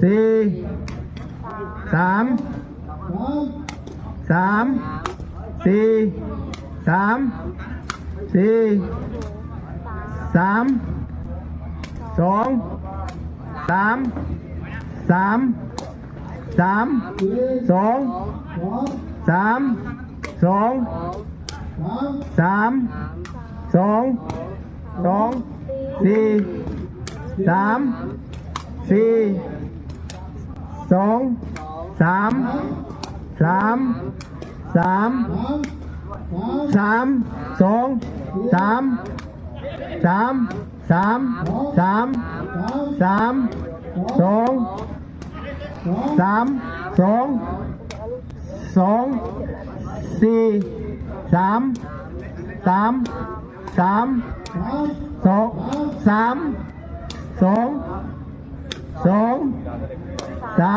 สี่สามสามสี่สามสี่สามสองสามสามสามสองสามสองสามสองสองสี่สามสี่สองสามสามสามสามสองสามสามสามสามสามสองสามสองสองสี่สามสามสามสองสามสองสองสาม